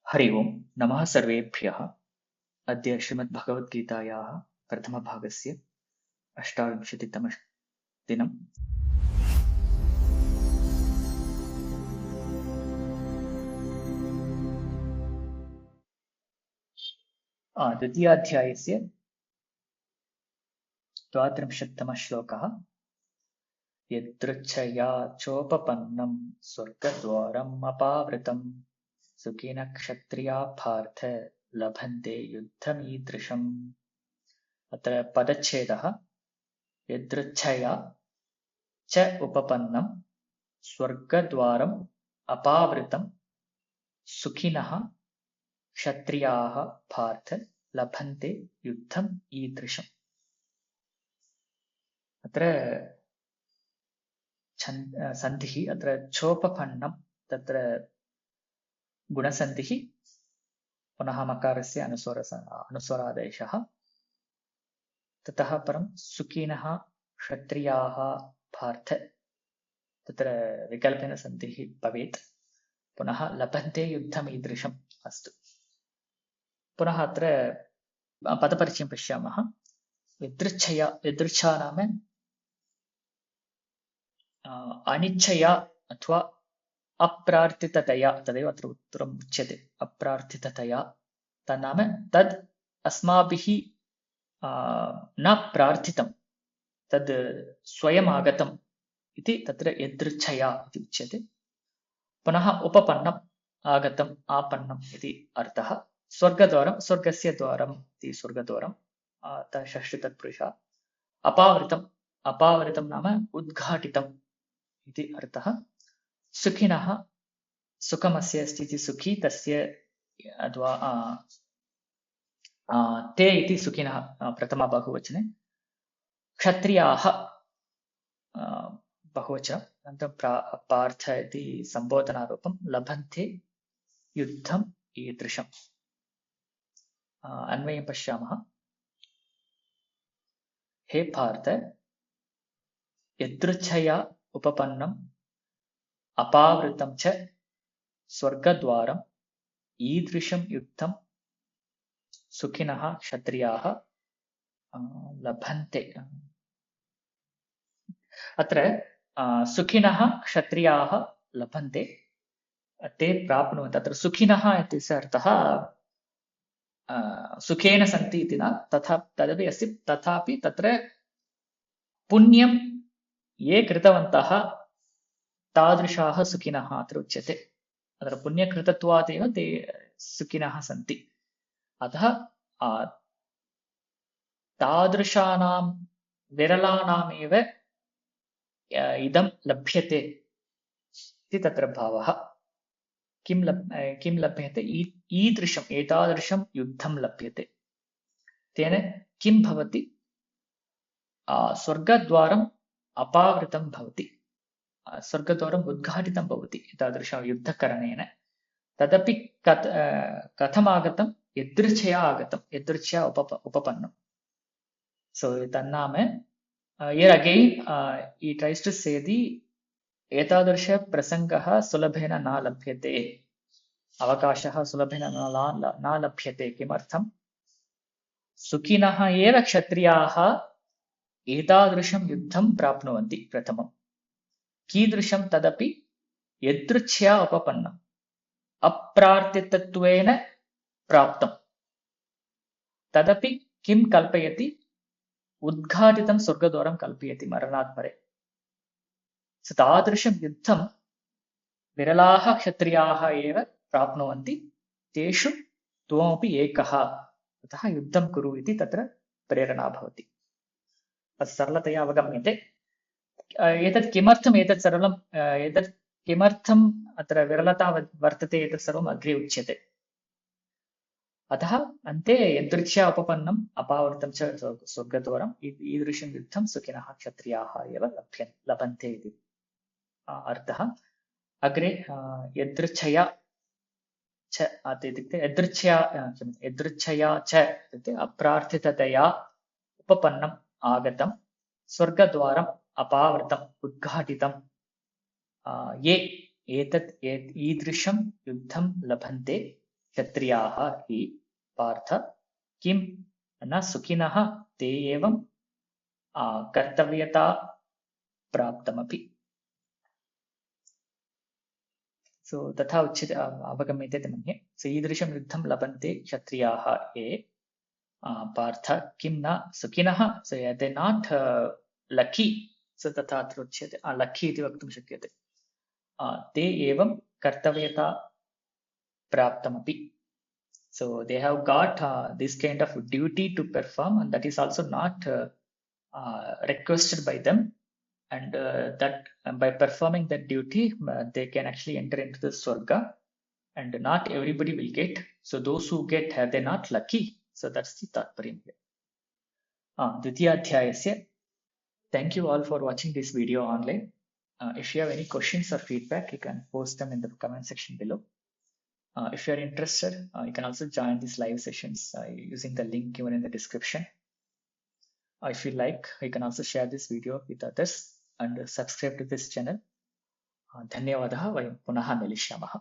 हरि ओम् नमः सर्वेभ्यः। अद्य श्रीमद्भगवद्गीतायाः प्रथमभागस्य 28तमं दिनम्। द्वितीयाध्यायस्य 32तमः श्लोकः। यदृच्छया चोपपन्नं स्वर्गद्वारम् अपावृतं सुखिनः क्षत्रियाः पार्थ लभन्ते युद्धमीदृशम्। अत्र पदच्छेदः यदृच्छया च उपपन्नं स्वर्गद्वारम् अपावृतं सुखिनः क्षत्रियाः पार्थ लभन्ते युद्धम् ईदृशम्। अत्र सन्धिः अत्र चोपपन्नं तत्र गुणसन्धिः पुनः मकारस्य अनुस्वरादेशः ततः परं सुखिनः क्षत्रियाः पार्थ तत्र विकल्पेन सन्धिः भवेत्। पुनः लभन्ते युद्धम् ईदृशम् अस्तु। पुनः अत्र पदपरिचयं पश्यामः। यदृच्छा नाम अनिच्छया अथवा अप्रार्थिततया, तदेव अत्र उत्तरम् उच्यते। अप्रार्थिततया तन्नाम तद् अस्माभिः न प्रार्थितं, तद् स्वयम् आगतम् इति तत्र यदृच्छया इति उच्यते। पुनः उपपन्नम् आगतम् आपन्नम् इति अर्थः। स्वर्गद्वारं स्वर्गस्य द्वारम् इति स्वर्गद्वारं षष्ठीतत्पुरुषः। अपावृतम् अपावृतं नाम उद्घाटितम् इति अर्थः। सुखिनः सुखमस्य अस्ति इति सुखी तस्य अथवा ते इति सुखिनः प्रथमा बहुवचने। क्षत्रियाः बहुवचनम् अनन्तरं पार्थ इति सम्बोधनारूपं लभन्ते युद्धम् ईदृशम्। अन्वयं पश्यामः। हे पार्थ यदृच्छया उपपन्नम् अपावृतं च स्वर्गद्वारम् ईदृशं युद्धं सुखिनः क्षत्रियाः लभन्ते। अत्र सुखिनः क्षत्रियाः लभन्ते, ते प्राप्नुवन्ति। अत्र सुखिनः इत्यस्य अर्थः सुखेन सन्ति इति न, तथा तदपि अस्ति। तथापि तत्र पुण्यं ये कृतवन्तः तादृशाः सुखिनः अत्र उच्यते। अत्र पुण्यकृतत्वादेव ते सुखिनः सन्ति। अतः तादृशानां विरलानामेव इदं लभ्यते इति तत्र भावः। किं लभ्यते? ईदृशम् एतादृशं युद्धं लभ्यते। तेन किं भवति? स्वर्गद्वारम् अपावृतं भवति, स्वर्गद्वारम् उद्घाटितं भवति एतादृशं युद्धकरणेन। तदपि कथमागतं? यदृच्छया आगतं, यदृच्छया उपपन्नं. So तन्नाम here again he tries to say the एतादृश प्रसङ्गः सुलभेन न लभ्यते, अवकाशः सुलभेन न लभ्यते। किमर्थं? सुखिनः एव क्षत्रियाः एतादृशं युद्धं प्राप्नुवन्ति प्रथमम्। कीदृशं? तदपि यदृच्छया उपपन्नम्, अप्रार्थितत्वेन प्राप्तं। तदपि किं कल्पयति? उद्घाटितं स्वर्गद्वारं कल्पयति मरणात् परे। तादृशं युद्धं विरलाः क्षत्रियाः एव प्राप्नुवन्ति, तेषु त्वमपि एकः। अतः युद्धं कुरु इति तत्र प्रेरणा भवति। सरलतया अवगम्यते। एतत् किमर्थम् एतत् सरलम्, एतत् किमर्थम् अत्र विरलता वर्तते, एतत् सर्वम् अग्रे उच्यते। अतः अन्ते यदृच्छया उपपन्नम् अपावृतं च स्वर्गद्वारम् ईदृशं युद्धं सुखिनः क्षत्रियाः एव लभन्ते इति अर्थः। अग्रे यदृच्छया च इत्युक्ते यदृच्छया च इत्युक्ते अप्रार्थिततया उपपन्नम् आगतं स्वर्गद्वारम् अपावृतम् उद्घाटितं ये एतत् ईदृशं युद्धं लभन्ते क्षत्रियाः हि पार्थ किं न सुखिनः ते एवं कर्तव्यता प्राप्तमपि. सो तथा उच्यते अवगम्यते मन्ये. सो ईदृशं युद्धं लभन्ते क्षत्रियाः ये पार्थ किं न सुखिनः. सो दे नाट् लकी. सो तथा अत्र उच्यते लकी इति वक्तुं शक्यते. ते एवं कर्तव्यता प्राप्तमपि. So they have got this kind of duty to perform, and that is also not requested by them. And that by performing that duty, they can actually enter into the Swarga, and not everybody will get. So those who get, they're not lucky. So that's the Tatparyam here. Dvitiyadhyayasya. Thank you all for watching this video online. If you have any questions or feedback, you can post them in the comment section below. If you are interested, you can also join these live sessions using the link given in the description. If you like, you can also share this video with others and subscribe to this channel. धन्यवादः. वयं पुनः मिलिष्यामः.